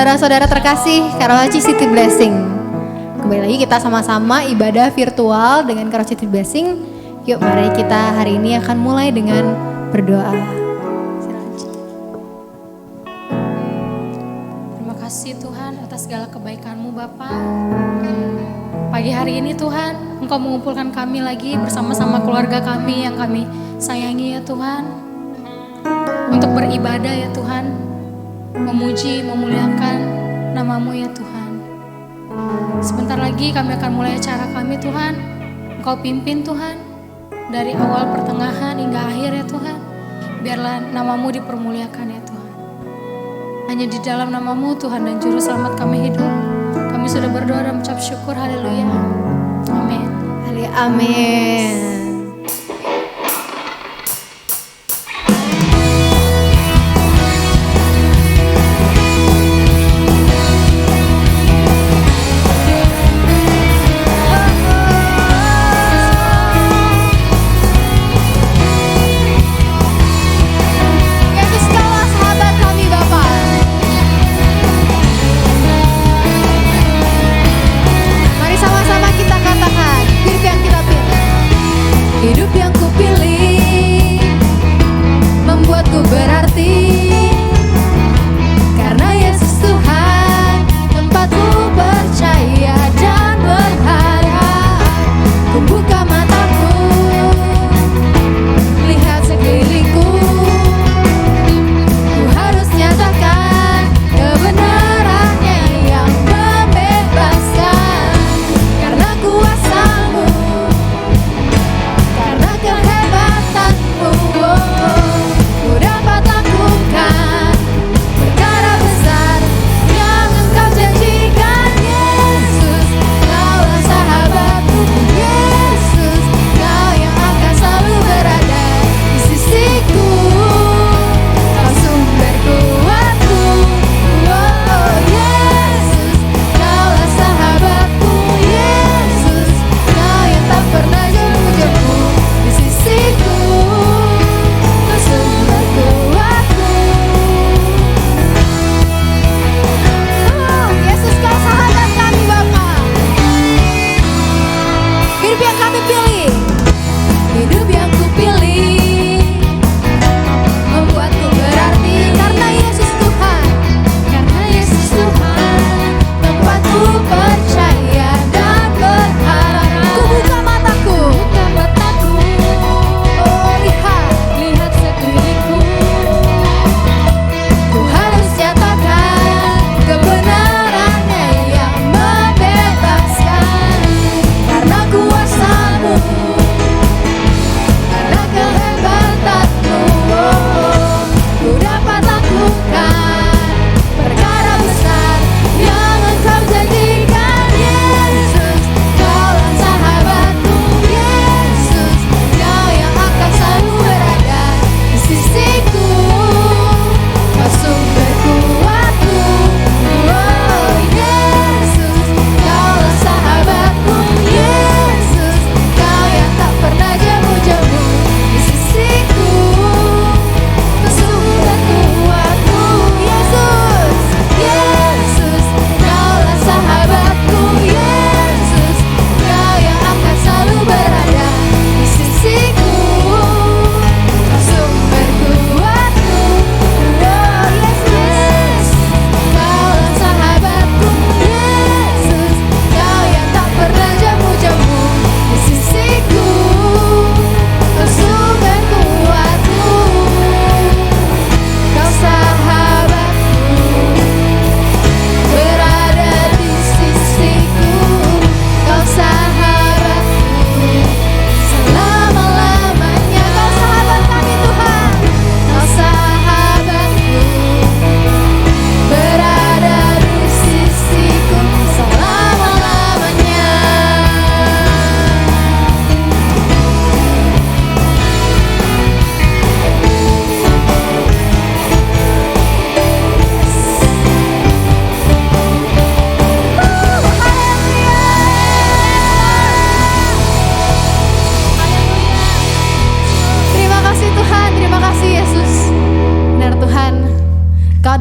saudara-saudara terkasih Karawaci City Blessing. Kembali lagi kita sama-sama ibadah virtual dengan Karawaci City Blessing. Yuk mari kita hari ini akan mulai dengan berdoa. Terima kasih Tuhan atas segala kebaikan-Mu Bapa. Pagi hari ini Tuhan, Engkau mengumpulkan kami lagi bersama-sama keluarga kami yang kami sayangi ya Tuhan. Untuk beribadah ya Tuhan. Memuji, memuliakan nama-Mu ya Tuhan. Sebentar lagi kami akan mulai acara kami Tuhan. Engkau pimpin Tuhan. Dari awal pertengahan hingga akhir ya Tuhan. Biarlah nama-Mu dipermuliakan ya Tuhan. Hanya di dalam nama-Mu Tuhan dan Juru Selamat kami hidup. Kami sudah berdoa dan mengucap syukur. Haleluya. Amin. Amin.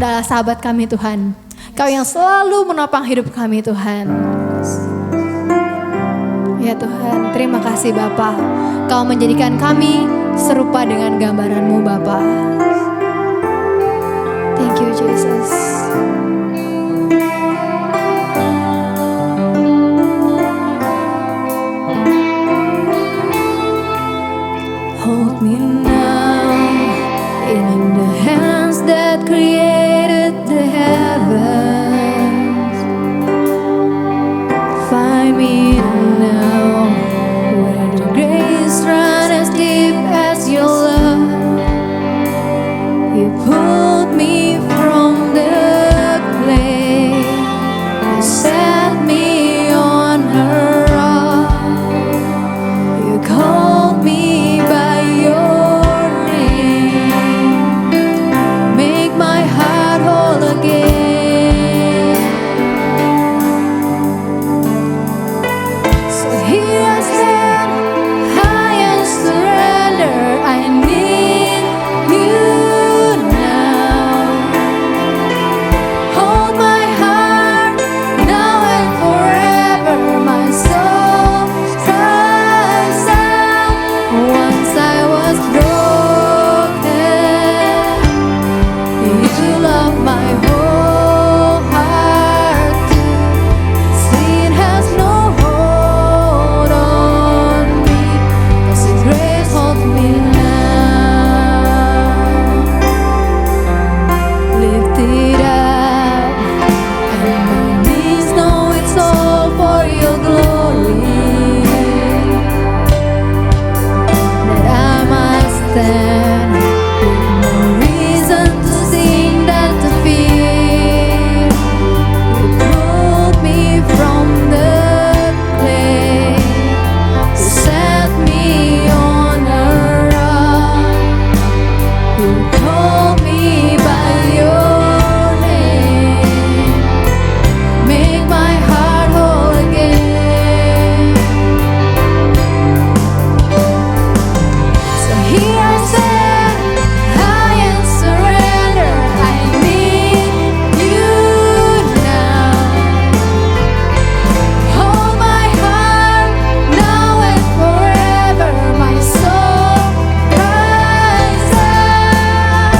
Adalah sahabat kami Tuhan. Kau yang selalu menopang hidup kami Tuhan. Ya Tuhan, terima kasih Bapa. Kau menjadikan kami serupa dengan gambaran-Mu Bapa. Thank you Jesus. Hold me now in the hands that created the heavens. Find me now where the grace runs as deep as your love. You pulled me from the clay. You set me on a rock. You called me by your name. Make my heart whole again. So here I stand, high and surrender. I need you now. Hold my heart now and forever. My soul cries out. Once I was broken, you love my whole heart too. Sin has no hold on me, 'cause His grace holds me now. Lift it up, and my knees know it's all for your glory. That I must stand with no reason to sing than to fear. You pulled me from the clay. You set me on a rock. You called me by your name. Make my heart whole again. So here I stand, high and surrender. I need you now. Hold my heart now and forever. My soul cries out.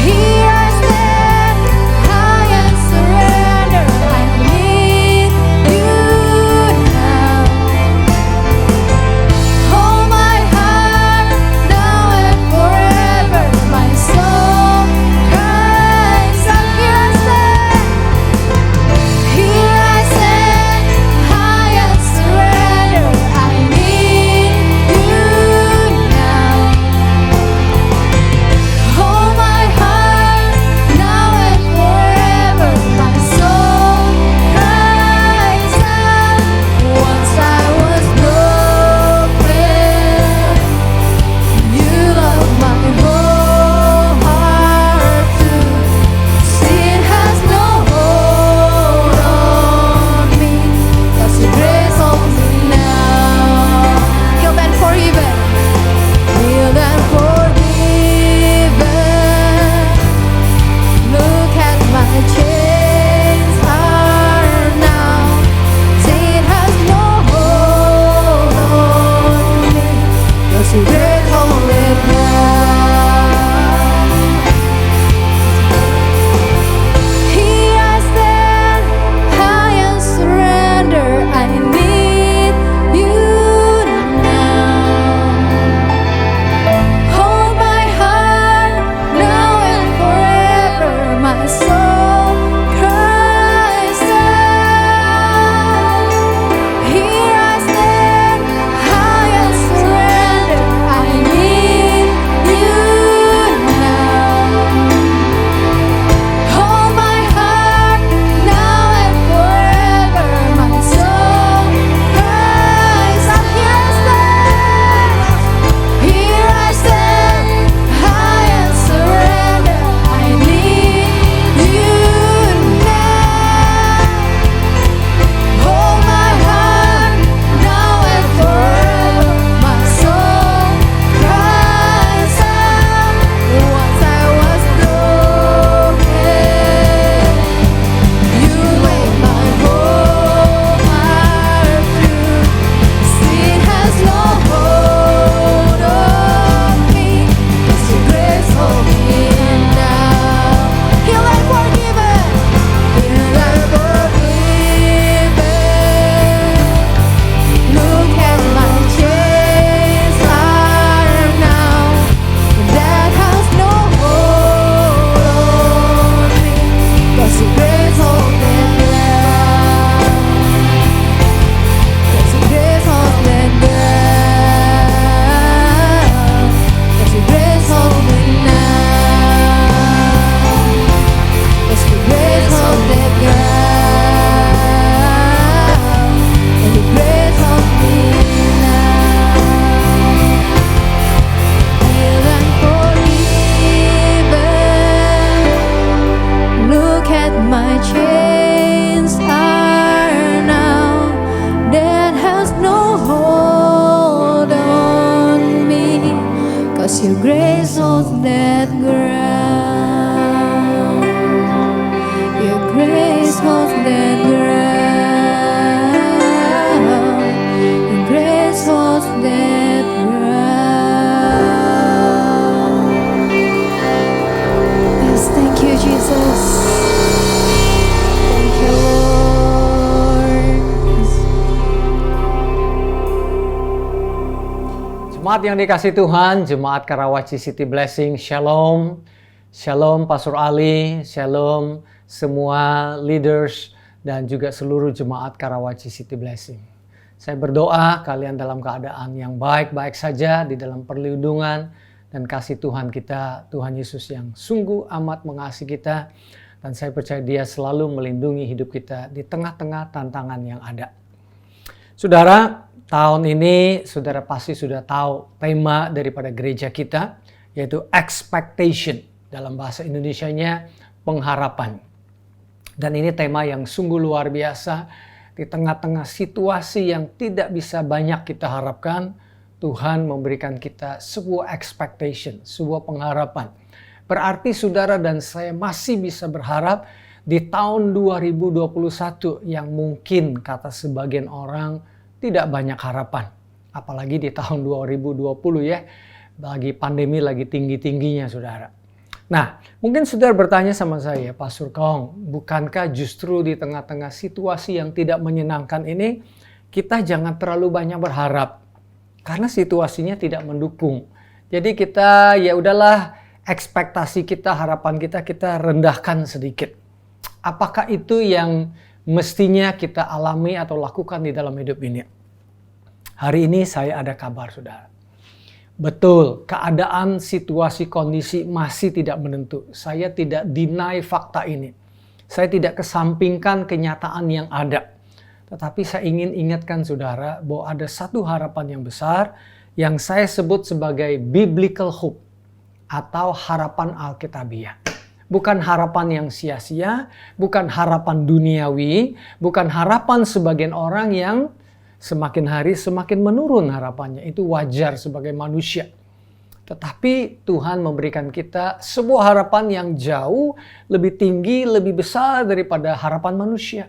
Here I stand, high and surrender. I need you now. Hold my heart now and forever. My soul cries out. Here I stand, high and surrender. I need you now. Hold my heart now and forever. My soul cries out. Once I was broken, you loved my whole heart too. Sin has no hold on me, 'cause your grace holds me now. Healed and forgiven, healed and forgiven. Look at my chains are now. Sin has no hold on me, 'cause your grace holds me now. Here I stand, high and surrender. I need you now. Hold my heart now and forever. My soul cries out. Here I stand, high and surrender. I Your grace holds that ground. Your grace holds that ground. Your grace holds that ground. Yes, thank you, Jesus. Thank you, Lord. Jemaat yang dikasih Tuhan, Jemaat Karawaci City Blessing, Shalom. Shalom Pastor Ali, Shalom semua leaders dan juga seluruh Jemaat Karawaci City Blessing. Saya berdoa kalian dalam keadaan yang baik-baik saja di dalam perlindungan dan kasih Tuhan kita, Tuhan Yesus yang sungguh amat mengasihi kita. Dan saya percaya Dia selalu melindungi hidup kita di tengah-tengah tantangan yang ada. Saudara, tahun ini saudara pasti sudah tahu tema daripada gereja kita, yaitu expectation. Dalam bahasa Indonesianya, pengharapan. Dan ini tema yang sungguh luar biasa. Di tengah-tengah situasi yang tidak bisa banyak kita harapkan, Tuhan memberikan kita sebuah expectation, sebuah pengharapan. Berarti saudara dan saya masih bisa berharap di tahun 2021 yang mungkin kata sebagian orang tidak banyak harapan. Apalagi di tahun 2020 ya, lagi pandemi lagi tinggi-tingginya saudara. Nah, mungkin saudara bertanya sama saya, Pastor Kong, bukankah justru di tengah-tengah situasi yang tidak menyenangkan ini, kita jangan terlalu banyak berharap. Karena situasinya tidak mendukung. Jadi kita, ya udahlah, ekspektasi kita, harapan kita rendahkan sedikit. Apakah itu yang mestinya kita alami atau lakukan di dalam hidup ini? Hari ini saya ada kabar, saudara. Betul, keadaan, situasi, kondisi masih tidak menentu. Saya tidak deny fakta ini. Saya tidak kesampingkan kenyataan yang ada. Tetapi saya ingin ingatkan saudara bahwa ada satu harapan yang besar yang saya sebut sebagai biblical hope atau harapan Alkitabiah. Bukan harapan yang sia-sia, bukan harapan duniawi, bukan harapan sebagian orang yang semakin hari semakin menurun harapannya. Itu wajar sebagai manusia. Tetapi Tuhan memberikan kita sebuah harapan yang jauh lebih tinggi, lebih besar daripada harapan manusia.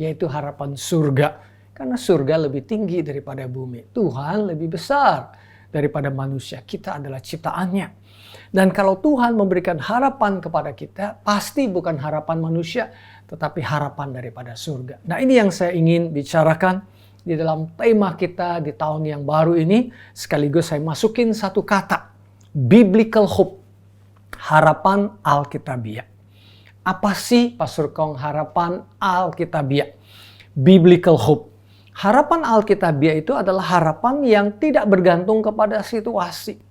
Yaitu harapan surga. Karena surga lebih tinggi daripada bumi. Tuhan lebih besar daripada manusia. Kita adalah ciptaannya. Dan kalau Tuhan memberikan harapan kepada kita, pasti bukan harapan manusia, tetapi harapan daripada surga. Nah, ini yang saya ingin bicarakan di dalam tema kita di tahun yang baru ini. Sekaligus saya masukin satu kata, biblical hope, harapan Alkitabiah. Apa sih, Pastor Kong, harapan Alkitabiah? Biblical hope. Harapan Alkitabiah itu adalah harapan yang tidak bergantung kepada situasi.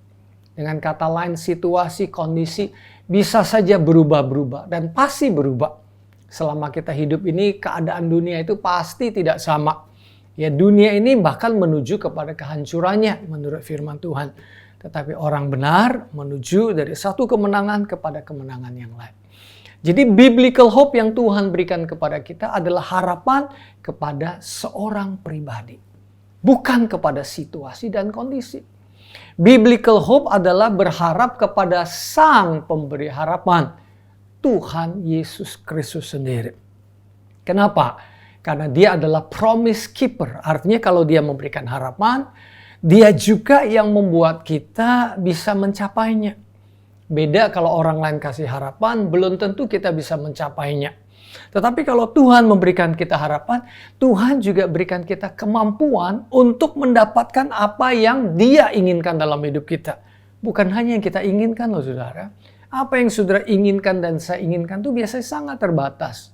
Dengan kata lain, situasi, kondisi bisa saja berubah-berubah dan pasti berubah. Selama kita hidup ini, keadaan dunia itu pasti tidak sama. Ya, dunia ini bahkan menuju kepada kehancurannya menurut firman Tuhan. Tetapi orang benar menuju dari satu kemenangan kepada kemenangan yang lain. Jadi biblical hope yang Tuhan berikan kepada kita adalah harapan kepada seorang pribadi. Bukan kepada situasi dan kondisi. Biblical hope adalah berharap kepada Sang Pemberi harapan, Tuhan Yesus Kristus sendiri. Kenapa? Karena Dia adalah promise keeper. Artinya kalau Dia memberikan harapan, Dia juga yang membuat kita bisa mencapainya. Beda kalau orang lain kasih harapan, belum tentu kita bisa mencapainya. Tetapi kalau Tuhan memberikan kita harapan, Tuhan juga berikan kita kemampuan untuk mendapatkan apa yang Dia inginkan dalam hidup kita. Bukan hanya yang kita inginkan loh saudara. Apa yang saudara inginkan dan saya inginkan itu biasanya sangat terbatas.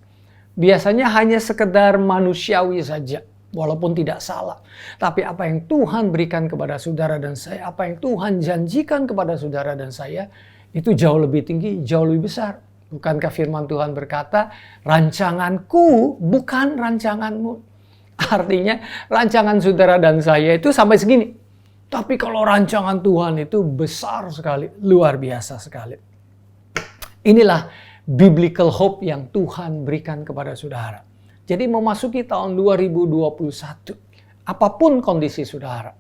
Biasanya hanya sekedar manusiawi saja. Walaupun tidak salah. Tapi apa yang Tuhan berikan kepada saudara dan saya, apa yang Tuhan janjikan kepada saudara dan saya, itu jauh lebih tinggi, jauh lebih besar. Bukankah firman Tuhan berkata, rancanganku bukan rancanganmu. Artinya rancangan saudara dan saya itu sampai segini. Tapi kalau rancangan Tuhan itu besar sekali, luar biasa sekali. Inilah biblical hope yang Tuhan berikan kepada saudara. Jadi memasuki tahun 2021, apapun kondisi saudara,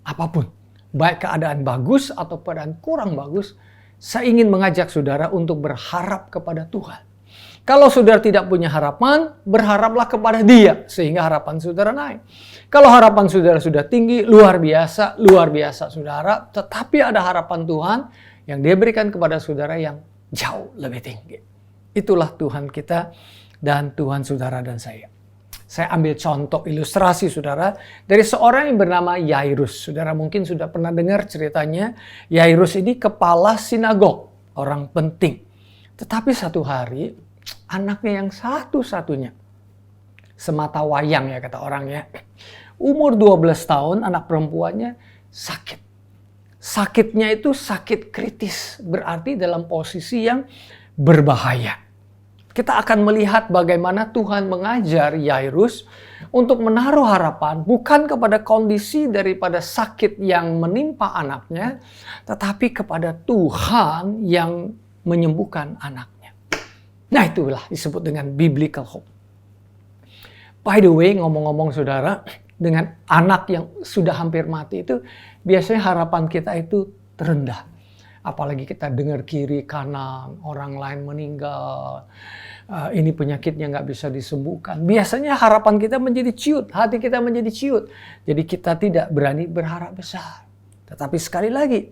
apapun, baik keadaan bagus atau keadaan kurang bagus, saya ingin mengajak saudara untuk berharap kepada Tuhan. Kalau saudara tidak punya harapan, berharaplah kepada Dia sehingga harapan saudara naik. Kalau harapan saudara sudah tinggi, luar biasa saudara, tetapi ada harapan Tuhan yang Dia berikan kepada saudara yang jauh lebih tinggi. Itulah Tuhan kita dan Tuhan saudara dan saya. Saya ambil contoh ilustrasi saudara dari seorang yang bernama Yairus. Saudara mungkin sudah pernah dengar ceritanya. Yairus ini kepala sinagog, orang penting. Tetapi satu hari anaknya yang satu-satunya, semata wayang ya kata orang ya, umur 12 tahun, anak perempuannya sakit. Sakitnya itu sakit kritis, berarti dalam posisi yang berbahaya. Kita akan melihat bagaimana Tuhan mengajar Yairus untuk menaruh harapan bukan kepada kondisi daripada sakit yang menimpa anaknya, tetapi kepada Tuhan yang menyembuhkan anaknya. Nah, itulah disebut dengan biblical hope. By the way, ngomong-ngomong saudara, dengan anak yang sudah hampir mati itu, biasanya harapan kita itu terendah. Apalagi kita dengar kiri kanan, orang lain meninggal, ini penyakitnya nggak bisa disembuhkan. Biasanya harapan kita menjadi ciut, hati kita menjadi ciut. Jadi kita tidak berani berharap besar. Tetapi sekali lagi,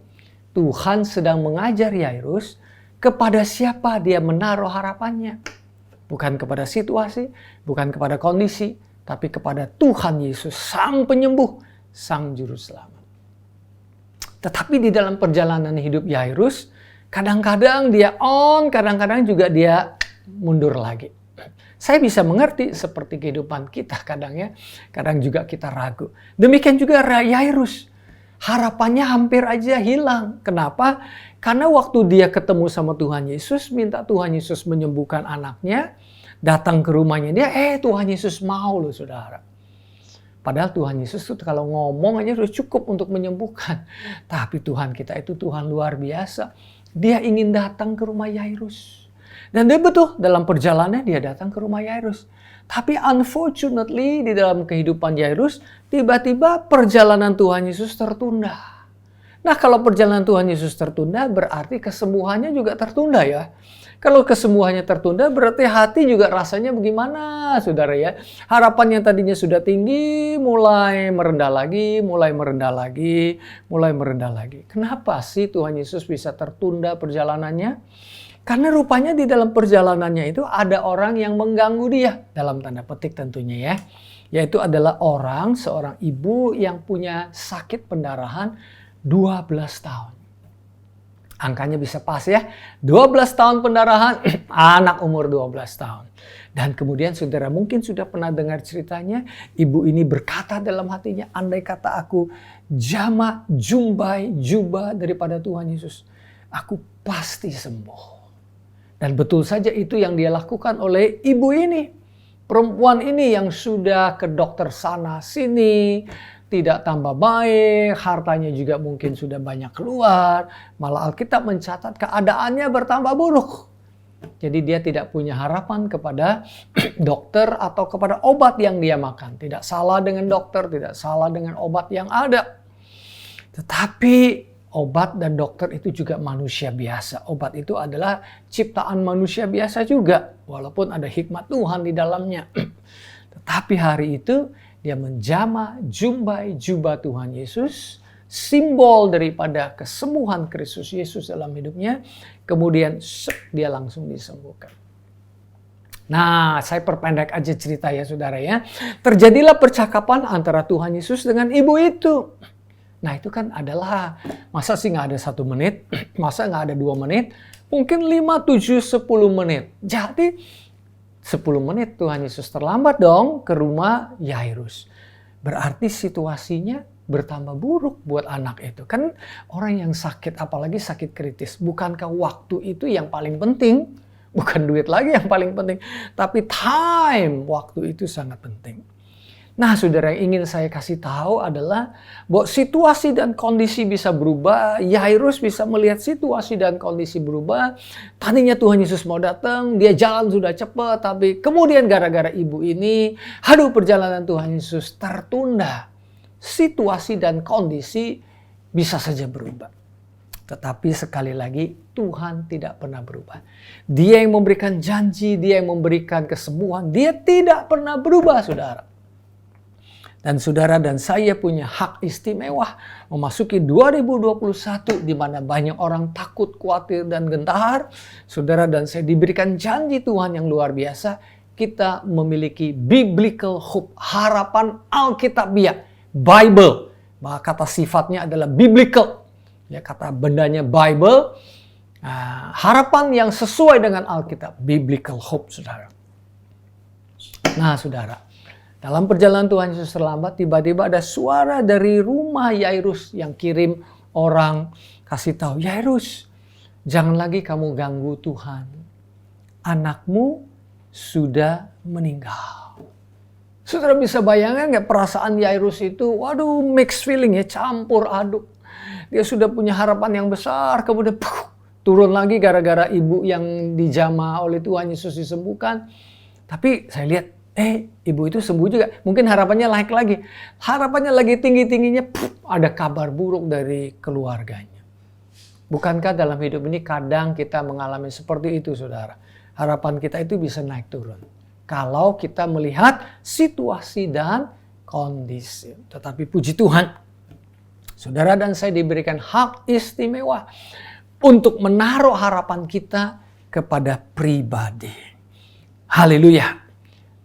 Tuhan sedang mengajar Yairus kepada siapa dia menaruh harapannya. Bukan kepada situasi, bukan kepada kondisi, tapi kepada Tuhan Yesus, Sang Penyembuh, Sang Juru Selamat. Tetapi di dalam perjalanan hidup Yairus, kadang-kadang dia on, kadang-kadang juga dia mundur lagi. Saya bisa mengerti seperti kehidupan kita kadang ya, kadang juga kita ragu. Demikian juga Yairus, harapannya hampir aja hilang. Kenapa? Karena waktu dia ketemu sama Tuhan Yesus, minta Tuhan Yesus menyembuhkan anaknya, datang ke rumahnya dia, Tuhan Yesus mau loh saudara. Padahal Tuhan Yesus itu kalau ngomong aja sudah cukup untuk menyembuhkan. Tapi Tuhan kita itu Tuhan luar biasa. Dia ingin datang ke rumah Yairus. Dan dia betul dalam perjalanannya dia datang ke rumah Yairus. Tapi unfortunately di dalam kehidupan Yairus, tiba-tiba perjalanan Tuhan Yesus tertunda. Nah kalau perjalanan Tuhan Yesus tertunda berarti kesembuhannya juga tertunda ya. Kalau kesembuhannya tertunda berarti hati juga rasanya bagaimana saudara ya. Harapan yang tadinya sudah tinggi mulai merendah lagi, mulai merendah lagi, mulai merendah lagi. Kenapa sih Tuhan Yesus bisa tertunda perjalanannya? Karena rupanya di dalam perjalanannya itu ada orang yang mengganggu dia. Dalam tanda petik tentunya ya. Yaitu adalah seorang ibu yang punya sakit pendarahan 12 tahun. Angkanya bisa pas ya. 12 tahun pendarahan, anak umur 12 tahun. Dan kemudian saudara mungkin sudah pernah dengar ceritanya. Ibu ini berkata dalam hatinya, andai kata aku jamak jumbai jubah daripada Tuhan Yesus, aku pasti sembuh. Dan betul saja itu yang dia lakukan oleh ibu ini. Perempuan ini yang sudah ke dokter sana sini, tidak tambah baik, hartanya juga mungkin sudah banyak keluar. Malah Alkitab mencatat keadaannya bertambah buruk. Jadi dia tidak punya harapan kepada dokter atau kepada obat yang dia makan. Tidak salah dengan dokter, tidak salah dengan obat yang ada. Tetapi obat dan dokter itu juga manusia biasa. Obat itu adalah ciptaan manusia biasa juga. Walaupun ada hikmat Tuhan di dalamnya. Tetapi hari itu dia menjamah jumbai jubah Tuhan Yesus. Simbol daripada kesembuhan Kristus Yesus dalam hidupnya. Kemudian dia langsung disembuhkan. Nah, saya perpendek aja cerita ya saudara ya. Terjadilah percakapan antara Tuhan Yesus dengan ibu itu. Nah itu kan adalah, masa sih nggak ada 1 menit, masa nggak ada 2 menit, mungkin 5, 7, 10 menit. Jadi 10 menit Tuhan Yesus terlambat dong ke rumah Yairus. Berarti situasinya bertambah buruk buat anak itu. Kan orang yang sakit, apalagi sakit kritis, bukankah waktu itu yang paling penting? Bukan duit lagi yang paling penting, tapi time, waktu itu sangat penting. Nah, saudara, yang ingin saya kasih tahu adalah bahwa situasi dan kondisi bisa berubah. Yairus bisa melihat situasi dan kondisi berubah. Tadinya Tuhan Yesus mau datang, dia jalan sudah cepat, tapi kemudian gara-gara ibu ini, perjalanan Tuhan Yesus tertunda. Situasi dan kondisi bisa saja berubah. Tetapi sekali lagi, Tuhan tidak pernah berubah. Dia yang memberikan janji, Dia yang memberikan kesembuhan. Dia tidak pernah berubah, saudara. Dan saudara dan saya punya hak istimewa memasuki 2021 di mana banyak orang takut, khawatir, dan gentar. Saudara dan saya diberikan janji Tuhan yang luar biasa. Kita memiliki biblical hope, harapan Alkitabiah, Bible. Maka kata sifatnya adalah biblical. Ya, kata bendanya Bible, harapan yang sesuai dengan Alkitab, biblical hope, saudara. Nah, saudara, dalam perjalanan Tuhan Yesus terlambat, tiba-tiba ada suara dari rumah Yairus yang kirim orang kasih tahu, Yairus, jangan lagi kamu ganggu Tuhan. Anakmu sudah meninggal. Saudara bisa bayangkan nggak perasaan Yairus itu? Waduh, mixed feeling ya, campur aduk. Dia sudah punya harapan yang besar, kemudian turun lagi gara-gara ibu yang dijamah oleh Tuhan Yesus disembuhkan. Tapi saya lihat, ibu itu sembuh juga. Mungkin harapannya naik lagi. Harapannya lagi tinggi-tingginya, ada kabar buruk dari keluarganya. Bukankah dalam hidup ini kadang kita mengalami seperti itu, saudara? Harapan kita itu bisa naik turun. Kalau kita melihat situasi dan kondisi. Tetapi puji Tuhan, saudara dan saya diberikan hak istimewa untuk menaruh harapan kita kepada pribadi. Haleluya.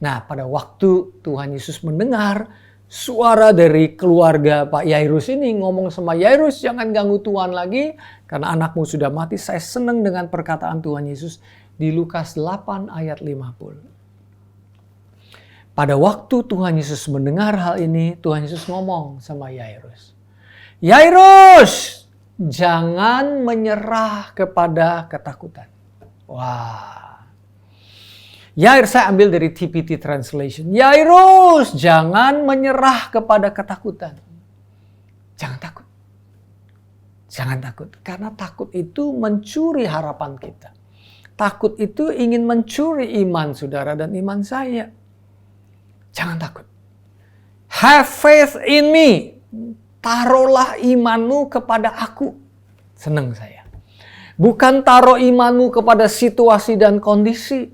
Nah, pada waktu Tuhan Yesus mendengar suara dari keluarga Pak Yairus ini ngomong sama Yairus, jangan ganggu Tuhan lagi karena anakmu sudah mati. Saya senang dengan perkataan Tuhan Yesus di Lukas 8 ayat 50. Pada waktu Tuhan Yesus mendengar hal ini, Tuhan Yesus ngomong sama Yairus. Yairus, jangan menyerah kepada ketakutan. Wah. Yairus, saya ambil dari TPT Translation. Yairus, jangan menyerah kepada ketakutan. Jangan takut. Jangan takut. Karena takut itu mencuri harapan kita. Takut itu ingin mencuri iman saudara dan iman saya. Jangan takut. Have faith in me. Taruhlah imanmu kepada aku. Senang saya. Bukan taruh imanmu kepada situasi dan kondisi.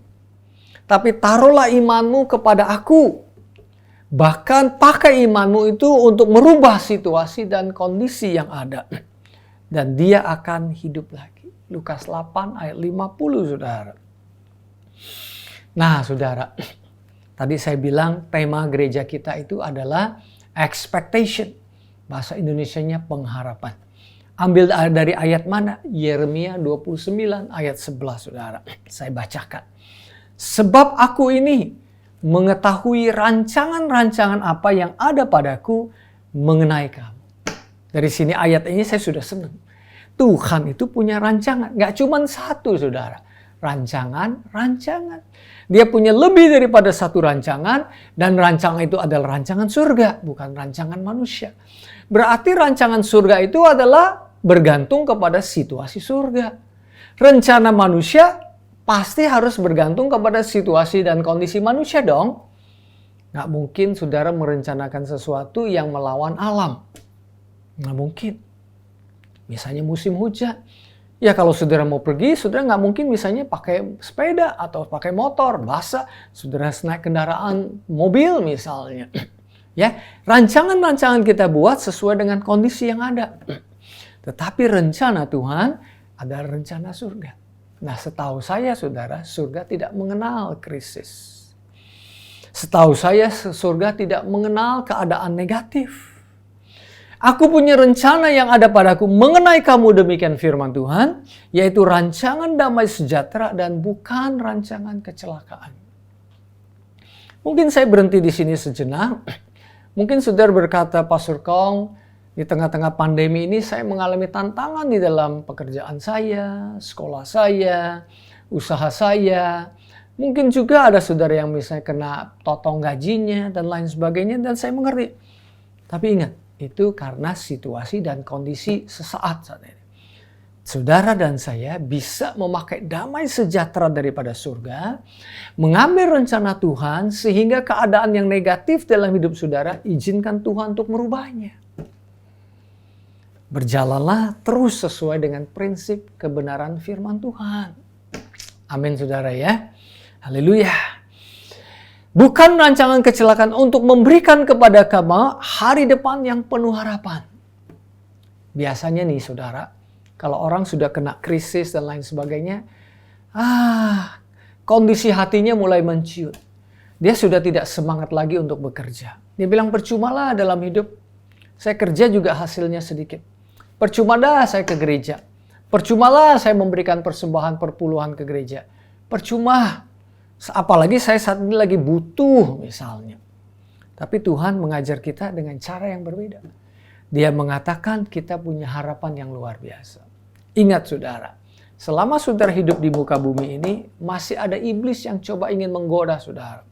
Tapi taruhlah imanmu kepada aku. Bahkan pakai imanmu itu untuk merubah situasi dan kondisi yang ada. Dan dia akan hidup lagi. Lukas 8 ayat 50, saudara. Nah, saudara. Tadi saya bilang tema gereja kita itu adalah expectation. Bahasa Indonesianya pengharapan. Ambil dari ayat mana? Yeremia 29 ayat 11, saudara. Saya bacakan. Sebab aku ini mengetahui rancangan-rancangan apa yang ada padaku mengenai kamu. Dari sini ayat ini saya sudah senang. Tuhan itu punya rancangan. Gak cuma satu, saudara. Rancangan. Dia punya lebih daripada satu rancangan. Dan rancangan itu adalah rancangan surga. Bukan rancangan manusia. Berarti rancangan surga itu adalah bergantung kepada situasi surga. Rencana manusia pasti harus bergantung kepada situasi dan kondisi manusia dong. Nggak mungkin saudara merencanakan sesuatu yang melawan alam. Nggak mungkin. Misalnya musim hujan. Ya kalau saudara mau pergi, saudara nggak mungkin misalnya pakai sepeda atau pakai motor, basah, saudara naik kendaraan mobil misalnya. Ya, rancangan-rancangan kita buat sesuai dengan kondisi yang ada. Tetapi rencana Tuhan adalah rencana surga. Nah, setahu saya saudara, surga tidak mengenal krisis. Setahu saya surga tidak mengenal keadaan negatif. Aku punya rencana yang ada padaku mengenai kamu, demikian firman Tuhan, yaitu rancangan damai sejahtera dan bukan rancangan kecelakaan. Mungkin saya berhenti di sini sejenak. Mungkin saudara berkata, Pastor Kong, di tengah-tengah pandemi ini saya mengalami tantangan di dalam pekerjaan saya, sekolah saya, usaha saya. Mungkin juga ada saudara yang misalnya kena potong gajinya dan lain sebagainya, dan saya mengerti. Tapi ingat, itu karena situasi dan kondisi sesaat saat ini. Saudara dan saya bisa memakai damai sejahtera daripada surga, mengambil rencana Tuhan sehingga keadaan yang negatif dalam hidup saudara, izinkan Tuhan untuk merubahnya. Berjalanlah terus sesuai dengan prinsip kebenaran firman Tuhan. Amin saudara ya. Haleluya. Bukan rancangan kecelakaan untuk memberikan kepada kamu hari depan yang penuh harapan. Biasanya nih saudara, kalau orang sudah kena krisis dan lain sebagainya, kondisi hatinya mulai menciut. Dia sudah tidak semangat lagi untuk bekerja. Dia bilang, percumalah dalam hidup. Saya kerja juga hasilnya sedikit. Percuma dah saya ke gereja. Percumalah saya memberikan persembahan perpuluhan ke gereja. Percuma. Apalagi saya saat ini lagi butuh misalnya. Tapi Tuhan mengajar kita dengan cara yang berbeda. Dia mengatakan kita punya harapan yang luar biasa. Ingat saudara, selama saudara hidup di muka bumi ini, masih ada iblis yang coba ingin menggoda saudara.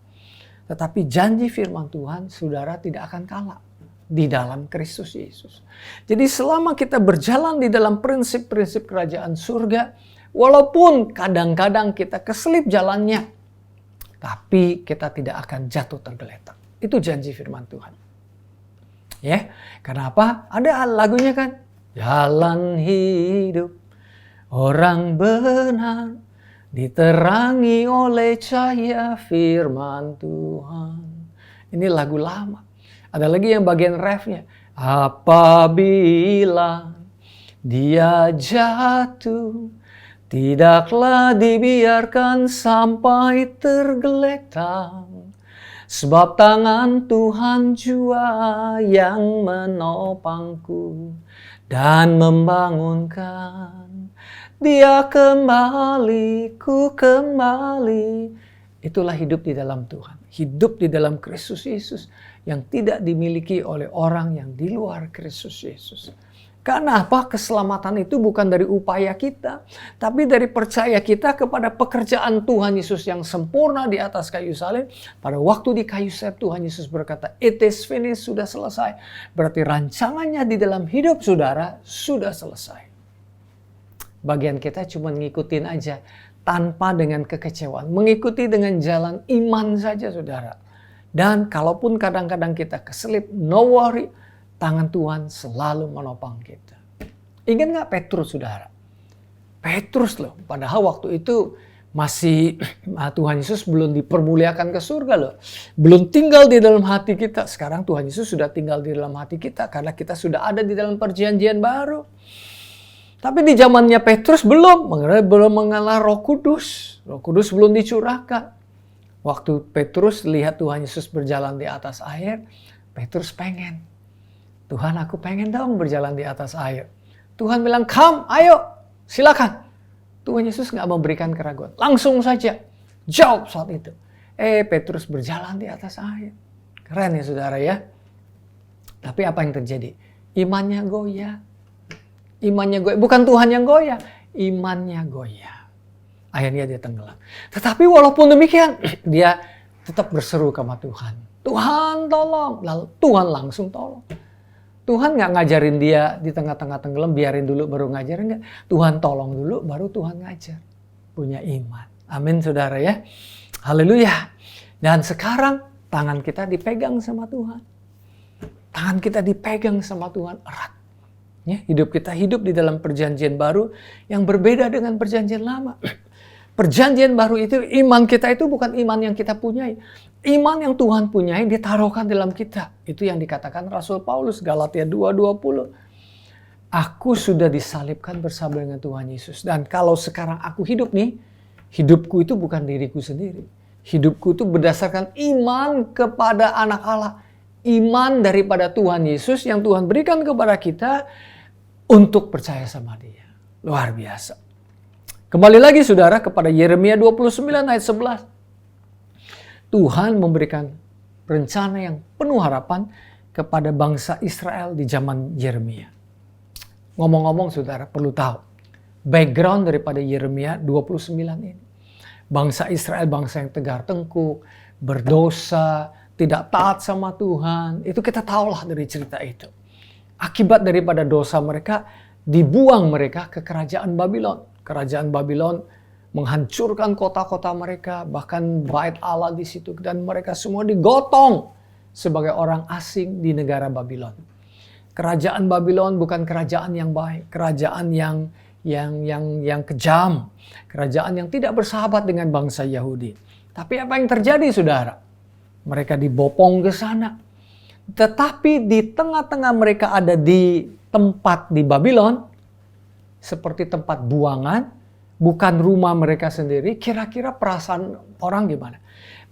Tetapi janji firman Tuhan, saudara tidak akan kalah di dalam Kristus Yesus. Jadi selama kita berjalan di dalam prinsip-prinsip kerajaan surga, walaupun kadang-kadang kita keselip jalannya, tapi kita tidak akan jatuh tergeletak. Itu janji firman Tuhan. Ya, kenapa? Ada lagunya kan? Jalan hidup orang benar diterangi oleh cahaya firman Tuhan. Ini lagu lama. Ada lagi yang bagian refnya. Apabila dia jatuh, tidaklah dibiarkan sampai tergeletak. Sebab tangan Tuhan jua yang menopangku dan membangunkan. Dia kembali, ku kembali. Itulah hidup di dalam Tuhan. Hidup di dalam Kristus Yesus yang tidak dimiliki oleh orang yang di luar Kristus Yesus. Karena apa? Keselamatan itu bukan dari upaya kita, tapi dari percaya kita kepada pekerjaan Tuhan Yesus yang sempurna di atas kayu salib. Pada waktu di kayu salib Tuhan Yesus berkata, "It is finished," sudah selesai. Berarti rancangannya di dalam hidup saudara sudah selesai. Bagian kita cuma ngikutin aja tanpa dengan kekecewaan, mengikuti dengan jalan iman saja saudara. Dan kalaupun kadang-kadang kita keselip, no worry. Tangan Tuhan selalu menopang kita. Ingat nggak Petrus saudara? Petrus loh, padahal waktu itu masih Tuhan Yesus belum dipermuliakan ke surga loh. Belum tinggal di dalam hati kita. Sekarang Tuhan Yesus sudah tinggal di dalam hati kita karena kita sudah ada di dalam perjanjian baru. Tapi di zamannya Petrus belum mengenal Roh Kudus. Roh Kudus belum dicurahkan. Waktu Petrus lihat Tuhan Yesus berjalan di atas air, Petrus pengen. Tuhan, aku pengen dong berjalan di atas air. Tuhan bilang, come, ayo, silakan. Tuhan Yesus nggak memberikan keraguan. Langsung saja, jawab saat itu. Petrus berjalan di atas air. Keren ya saudara ya. Tapi apa yang terjadi? Imannya goyah. Imannya goyah. Bukan Tuhan yang goyah. Imannya goyah. Akhirnya dia tenggelam. Tetapi walaupun demikian, dia tetap berseru sama Tuhan. Tuhan tolong. Lalu Tuhan langsung tolong. Tuhan nggak ngajarin dia di tengah-tengah tenggelam, biarin dulu baru ngajar. Enggak. Tuhan tolong dulu, baru Tuhan ngajar. Punya iman. Amin saudara ya. Haleluya. Dan sekarang tangan kita dipegang sama Tuhan. Tangan kita dipegang sama Tuhan erat. Ya, hidup kita hidup di dalam perjanjian baru yang berbeda dengan perjanjian lama. Perjanjian baru itu, iman kita itu bukan iman yang kita punyai. Iman yang Tuhan punyai, dia taruhkan dalam kita. Itu yang dikatakan Rasul Paulus, Galatia 2:20. Aku sudah disalibkan bersama dengan Tuhan Yesus. Dan kalau sekarang aku hidup nih, hidupku itu bukan diriku sendiri. Hidupku itu berdasarkan iman kepada anak Allah. Iman daripada Tuhan Yesus yang Tuhan berikan kepada kita untuk percaya sama dia. Luar biasa. Kembali lagi saudara kepada Yeremia 29 ayat 11. Tuhan memberikan rencana yang penuh harapan kepada bangsa Israel di zaman Yeremia. Ngomong-ngomong saudara perlu tahu. Background daripada Yeremia 29 ini. Bangsa Israel bangsa yang tegar tengkuk, berdosa, tidak taat sama Tuhan. Itu kita tahulah dari cerita itu. Akibat daripada dosa mereka, dibuang mereka ke kerajaan Babylon. Kerajaan Babylon menghancurkan kota-kota mereka, bahkan bait Allah di situ, dan mereka semua digotong sebagai orang asing di negara Babylon. Kerajaan Babylon bukan kerajaan yang baik, kerajaan yang kejam, kerajaan yang tidak bersahabat dengan bangsa Yahudi. Tapi apa yang terjadi, saudara? Mereka dibopong ke sana. Tetapi di tengah-tengah mereka ada di tempat di Babylon, seperti tempat buangan, bukan rumah mereka sendiri. Kira-kira perasaan orang gimana?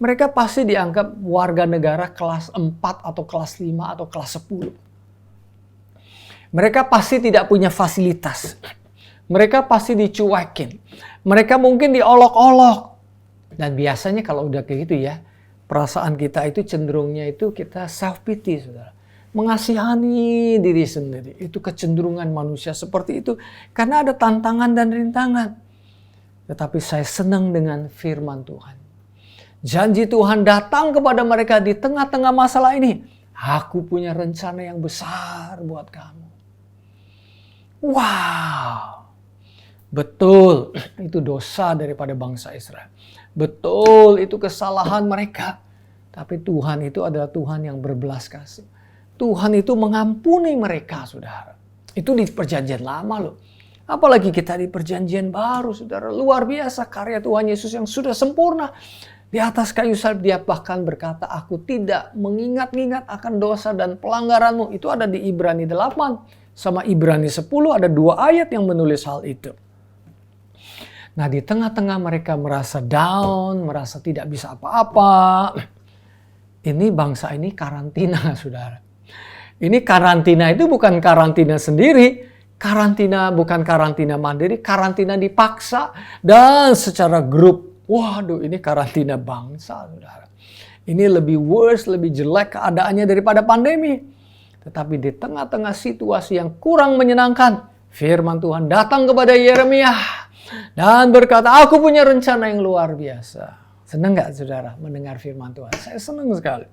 Mereka pasti dianggap warga negara kelas 4 atau kelas 5 atau kelas 10. Mereka pasti tidak punya fasilitas. Mereka pasti dicuekin. Mereka mungkin diolok-olok. Dan biasanya kalau udah kayak gitu ya, perasaan kita itu cenderungnya itu kita self pity, saudara. Mengasihani diri sendiri. Itu kecenderungan manusia seperti itu. Karena ada tantangan dan rintangan. Tetapi saya senang dengan firman Tuhan. Janji Tuhan datang kepada mereka di tengah-tengah masalah ini. Aku punya rencana yang besar buat kamu. Wow. Betul, itu dosa daripada bangsa Israel. Betul, itu kesalahan mereka. Tapi Tuhan itu adalah Tuhan yang berbelas kasih. Tuhan itu mengampuni mereka, saudara. Itu di perjanjian lama loh. Apalagi kita di perjanjian baru, saudara. Luar biasa karya Tuhan Yesus yang sudah sempurna. Di atas kayu salib dia bahkan berkata, aku tidak mengingat-ingat akan dosa dan pelanggaranmu. Itu ada di Ibrani 8 sama Ibrani 10, ada 2 ayat yang menulis hal itu. Nah, di tengah-tengah mereka merasa down, merasa tidak bisa apa-apa. Ini bangsa ini karantina, saudara. Ini karantina itu bukan karantina sendiri. Karantina bukan karantina mandiri, karantina dipaksa. Dan secara grup. Waduh, ini karantina bangsa, saudara. Ini lebih worse, lebih jelek keadaannya daripada pandemi. Tetapi di tengah-tengah situasi yang kurang menyenangkan, firman Tuhan datang kepada Yeremia dan berkata, aku punya rencana yang luar biasa. Senang gak, saudara, mendengar firman Tuhan? Saya senang sekali.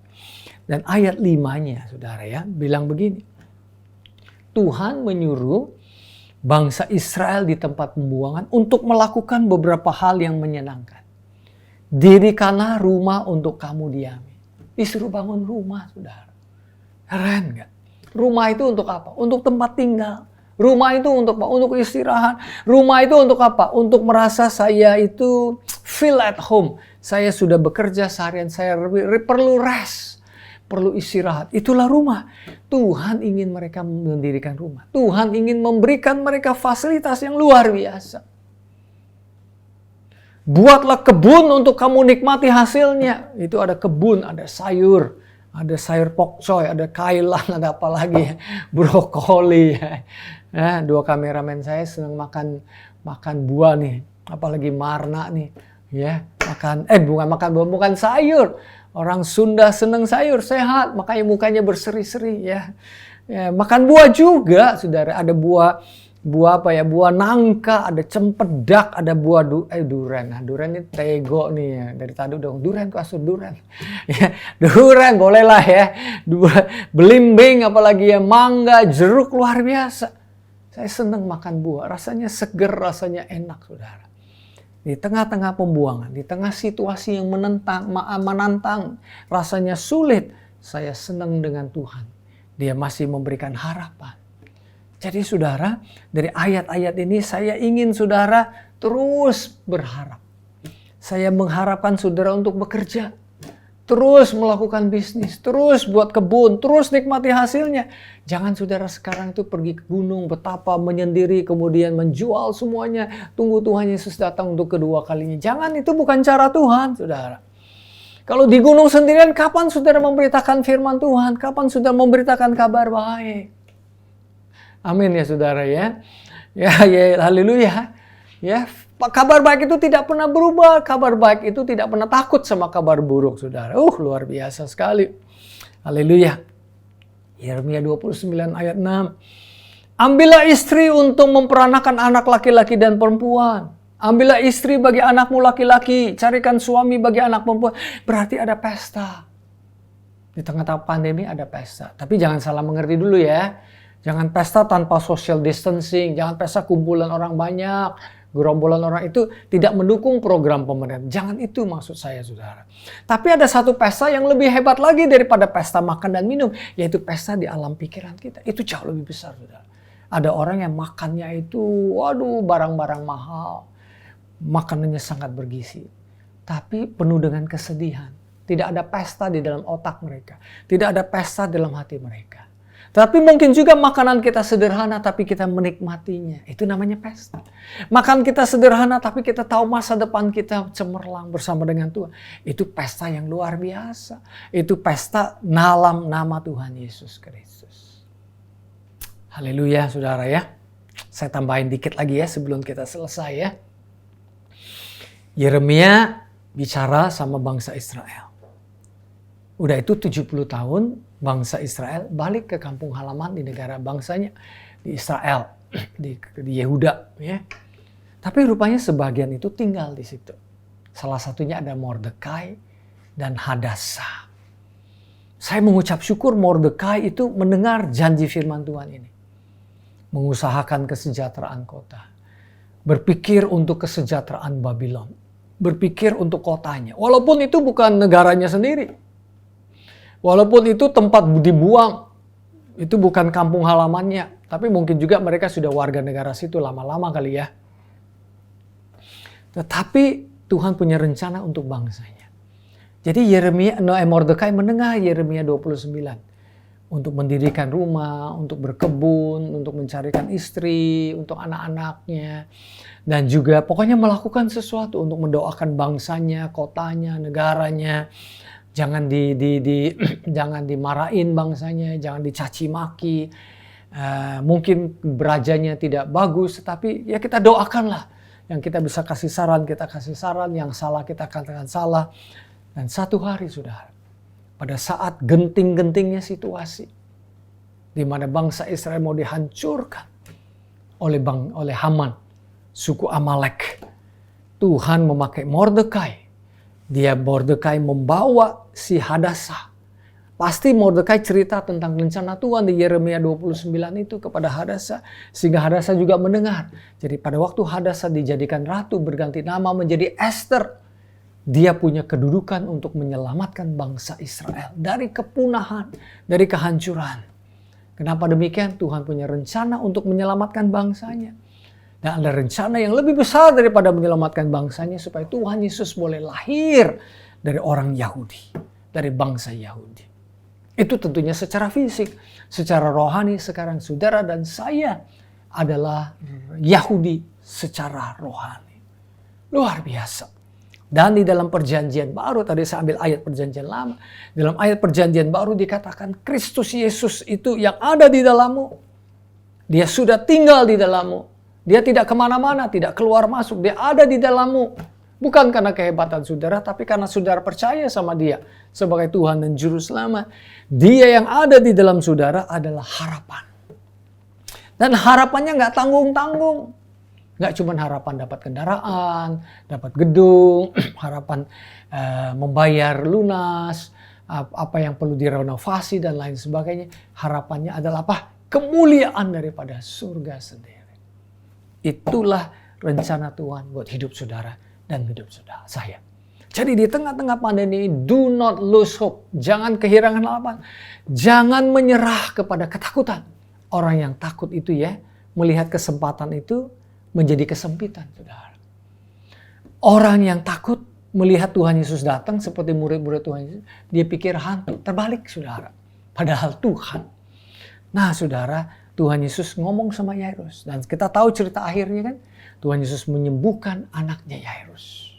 Dan ayat 5-nya, saudara ya, bilang begini. Tuhan menyuruh bangsa Israel di tempat pembuangan untuk melakukan beberapa hal yang menyenangkan. Dirikanlah rumah untuk kamu diami. Disuruh bangun rumah, saudara. Keren gak? Rumah itu untuk apa? Untuk tempat tinggal. Rumah itu untuk apa? Untuk istirahat. Rumah itu untuk apa? Untuk merasa saya itu feel at home. Saya sudah bekerja seharian, saya perlu rest. Perlu istirahat. Itulah rumah. Tuhan ingin mereka mendirikan rumah. Tuhan ingin memberikan mereka fasilitas yang luar biasa. Buatlah kebun untuk kamu nikmati hasilnya. Itu ada kebun, ada sayur. Ada sayur pokcoy, ada kailan, ada apa lagi, brokoli. Dua kameramen saya senang makan buah nih, apalagi Marna nih, ya makan buah, bukan sayur. Orang Sunda senang sayur, sehat, makanya mukanya berseri-seri ya. Makan buah juga, saudara. Ada buah apa ya? Buah nangka, ada cempedak, ada buah durian. Nah, durian ini tego nih ya. Dari tadi udah durian, kok asal durian. Ya, durian bolehlah ya. Belimbing apalagi ya, mangga, jeruk luar biasa. Saya senang makan buah, rasanya seger, rasanya enak, saudara. Di tengah-tengah pembuangan, di tengah situasi yang menantang, rasanya sulit, saya senang dengan Tuhan. Dia masih memberikan harapan. Jadi saudara, dari ayat-ayat ini saya ingin saudara terus berharap. Saya mengharapkan saudara untuk bekerja. Terus melakukan bisnis, terus buat kebun, terus nikmati hasilnya. Jangan saudara sekarang itu pergi ke gunung, betapa menyendiri, kemudian menjual semuanya. Tunggu Tuhan Yesus datang untuk kedua kalinya. Jangan, itu bukan cara Tuhan, saudara. Kalau di gunung sendirian, kapan saudara memberitakan firman Tuhan? Kapan saudara memberitakan kabar baik? Amin ya saudara ya. Ya haleluya. Ya, kabar baik itu tidak pernah berubah. Kabar baik itu tidak pernah takut sama kabar buruk, saudara. Luar biasa sekali. Haleluya. Yeremia 29 ayat 6. Ambillah istri untuk memperanakan anak laki-laki dan perempuan. Ambillah istri bagi anakmu laki-laki. Carikan suami bagi anak perempuan. Berarti ada pesta. Di tengah-tengah pandemi ada pesta. Tapi jangan salah mengerti dulu ya. Jangan pesta tanpa social distancing. Jangan pesta kumpulan orang banyak. gerombolan orang itu tidak mendukung program pemerintah. Jangan itu maksud saya, saudara. Tapi ada satu pesta yang lebih hebat lagi daripada pesta makan dan minum, yaitu pesta di alam pikiran kita. Itu jauh lebih besar, saudara. Ada orang yang makannya itu, waduh, barang-barang mahal. Makanannya sangat bergizi. Tapi penuh dengan kesedihan. Tidak ada pesta di dalam otak mereka. Tidak ada pesta dalam hati mereka. Tapi mungkin juga makanan kita sederhana tapi kita menikmatinya. Itu namanya pesta. Makan kita sederhana tapi kita tahu masa depan kita cemerlang bersama dengan Tuhan. Itu pesta yang luar biasa. Itu pesta dalam nama Tuhan Yesus Kristus. Haleluya, saudara ya. Saya tambahin dikit lagi ya sebelum kita selesai ya. Yeremia bicara sama bangsa Israel. Udah itu 70 tahun bangsa Israel balik ke kampung halaman di negara bangsanya. Di Israel, di Yehuda. Ya. Tapi rupanya sebagian itu tinggal di situ. Salah satunya ada Mordekai dan Hadasa. Saya mengucap syukur Mordekai itu mendengar janji firman Tuhan ini. Mengusahakan kesejahteraan kota. Berpikir untuk kesejahteraan Babylon. Berpikir untuk kotanya. Walaupun itu bukan negaranya sendiri. Walaupun itu tempat dibuang, itu bukan kampung halamannya, tapi mungkin juga mereka sudah warga negara situ lama-lama kali ya. Tetapi Tuhan punya rencana untuk bangsanya. Jadi Mordekai mendengar Yeremia 29 untuk mendirikan rumah, untuk berkebun, untuk mencarikan istri, untuk anak-anaknya, dan juga pokoknya melakukan sesuatu untuk mendoakan bangsanya, kotanya, negaranya. Jangan jangan dimarahin bangsanya, jangan dicaci maki. Mungkin berajanya tidak bagus, tapi ya kita doakanlah. Yang kita bisa kasih saran, kita kasih saran. Yang salah, kita katakan salah. Dan satu hari, saudara, pada saat genting-gentingnya situasi, di mana bangsa Israel mau dihancurkan oleh Haman, suku Amalek, Tuhan memakai Mordekai. Mordekai membawa si Hadasa. Pasti Mordekai cerita tentang rencana Tuhan di Yeremia 29 itu kepada Hadasa. Sehingga Hadasa juga mendengar. Jadi pada waktu Hadasa dijadikan ratu berganti nama menjadi Esther. Dia punya kedudukan untuk menyelamatkan bangsa Israel dari kepunahan, dari kehancuran. Kenapa demikian? Tuhan punya rencana untuk menyelamatkan bangsanya. Dan ada rencana yang lebih besar daripada menyelamatkan bangsanya supaya Tuhan Yesus boleh lahir dari orang Yahudi, dari bangsa Yahudi. Itu tentunya secara fisik, secara rohani sekarang saudara dan saya adalah Yahudi secara rohani. Luar biasa. Dan di dalam perjanjian baru, tadi saya ambil ayat perjanjian lama, dalam ayat perjanjian baru dikatakan Kristus Yesus itu yang ada di dalammu. Dia sudah tinggal di dalammu. Dia tidak kemana-mana, tidak keluar masuk. Dia ada di dalammu. Bukan karena kehebatan saudara, tapi karena saudara percaya sama dia. Sebagai Tuhan dan Juru Selamat. Dia yang ada di dalam saudara adalah harapan. Dan harapannya nggak tanggung-tanggung. Nggak cuma harapan dapat kendaraan, dapat gedung, harapan membayar lunas, apa yang perlu direnovasi dan lain sebagainya. Harapannya adalah apa? Kemuliaan daripada surga sendiri. Itulah rencana Tuhan buat hidup saudara dan hidup saudara saya. Jadi di tengah-tengah pandemi ini, do not lose hope. Jangan kehilangan harapan. Jangan menyerah kepada ketakutan. Orang yang takut itu ya, melihat kesempatan itu menjadi kesempitan, saudara. Orang yang takut melihat Tuhan Yesus datang seperti murid-murid Tuhan Yesus, dia pikir hantu. Terbalik, saudara. Padahal Tuhan. Nah, saudara, Tuhan Yesus ngomong sama Yairus. Dan kita tahu cerita akhirnya kan. Tuhan Yesus menyembuhkan anaknya Yairus.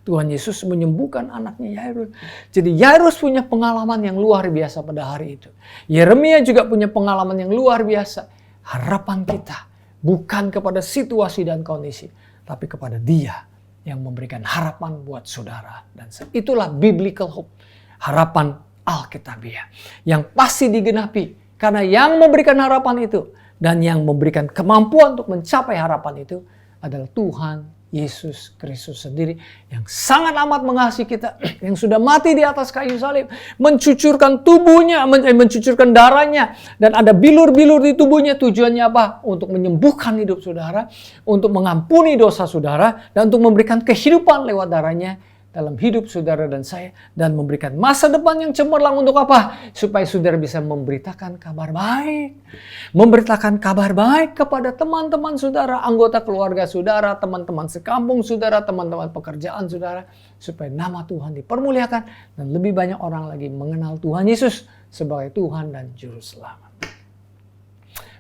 Tuhan Yesus menyembuhkan anaknya Yairus. Jadi Yairus punya pengalaman yang luar biasa pada hari itu. Yeremia juga punya pengalaman yang luar biasa. Harapan kita bukan kepada situasi dan kondisi. Tapi kepada Dia yang memberikan harapan buat saudara. Dan itulah biblical hope. Harapan Alkitabiah. Yang pasti digenapi. Karena yang memberikan harapan itu dan yang memberikan kemampuan untuk mencapai harapan itu adalah Tuhan Yesus Kristus sendiri yang sangat amat mengasihi kita, yang sudah mati di atas kayu salib, mencucurkan tubuhnya, mencucurkan darahnya, dan ada bilur-bilur di tubuhnya. Tujuannya apa? Untuk menyembuhkan hidup saudara, untuk mengampuni dosa saudara, dan untuk memberikan kehidupan lewat darahnya dalam hidup saudara dan saya, dan memberikan masa depan yang cemerlang. Untuk apa? Supaya saudara bisa memberitakan kabar baik. Memberitakan kabar baik kepada teman-teman saudara, anggota keluarga saudara, teman-teman sekampung saudara, teman-teman pekerjaan saudara. Supaya nama Tuhan dipermuliakan dan lebih banyak orang lagi mengenal Tuhan Yesus sebagai Tuhan dan Juru Selamat.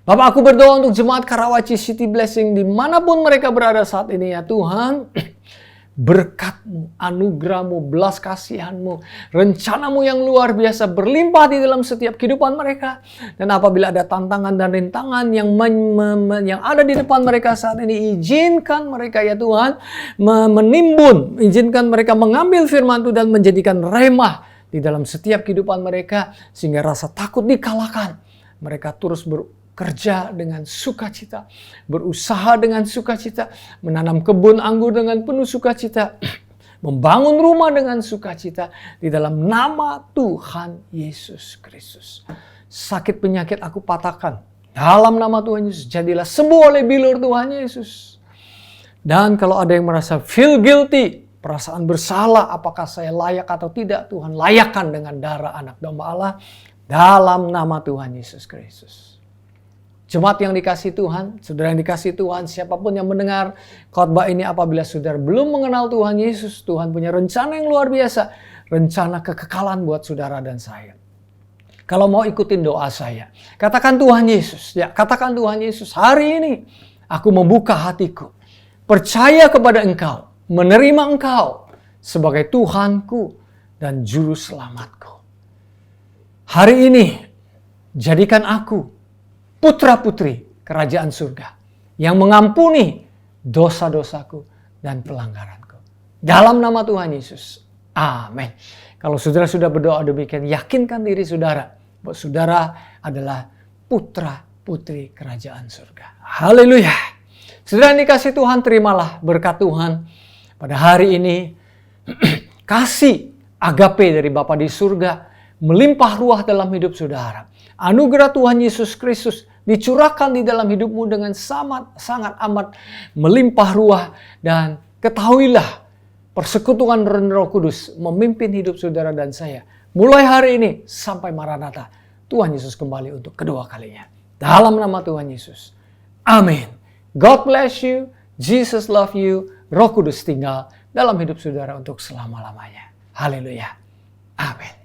Bapak, aku berdoa untuk jemaat Karawaci City Blessing dimanapun mereka berada saat ini ya Tuhan. Berkat-Mu, anugerah-Mu, belas kasihan-Mu, rencana-Mu yang luar biasa berlimpah di dalam setiap kehidupan mereka. Dan apabila ada tantangan dan rintangan yang ada di depan mereka saat ini, izinkan mereka ya Tuhan menimbun, izinkan mereka mengambil firman-Mu dan menjadikan remah di dalam setiap kehidupan mereka, sehingga rasa takut dikalahkan. Mereka terus bekerja dengan sukacita, berusaha dengan sukacita, menanam kebun anggur dengan penuh sukacita, membangun rumah dengan sukacita di dalam nama Tuhan Yesus Kristus. Sakit penyakit aku patahkan dalam nama Tuhan Yesus. Jadilah sembuh oleh bilur Tuhan Yesus. Dan kalau ada yang merasa feel guilty, perasaan bersalah, apakah saya layak atau tidak, Tuhan layakkan dengan darah anak domba Allah dalam nama Tuhan Yesus Kristus. Jemaat yang dikasihi Tuhan, saudara yang dikasihi Tuhan, siapapun yang mendengar khotbah ini, apabila saudara belum mengenal Tuhan Yesus, Tuhan punya rencana yang luar biasa, rencana kekekalan buat saudara dan saya. Kalau mau ikutin doa saya, katakan Tuhan Yesus, ya katakan Tuhan Yesus, hari ini aku membuka hatiku, percaya kepada Engkau, menerima Engkau sebagai Tuhanku dan Juru Selamatku. Hari ini jadikan aku putra-putri kerajaan surga yang mengampuni dosa-dosaku dan pelanggaranku. Dalam nama Tuhan Yesus. Amin. Kalau saudara sudah berdoa demikian, yakinkan diri saudara bahwa saudara adalah putra-putri kerajaan surga. Haleluya. Saudara yang dikasihi Tuhan, terimalah berkat Tuhan pada hari ini. Kasih agape dari Bapa di surga melimpah ruah dalam hidup saudara. Anugerah Tuhan Yesus Kristus dicurahkan di dalam hidupmu dengan sangat amat melimpah ruah, dan ketahuilah persekutuan Roh Kudus memimpin hidup saudara dan saya mulai hari ini sampai Maranatha, Tuhan Yesus kembali untuk kedua kalinya. Dalam nama Tuhan Yesus. Amin. God bless you. Jesus love you. Roh Kudus tinggal dalam hidup saudara untuk selama-lamanya. Haleluya. Amin.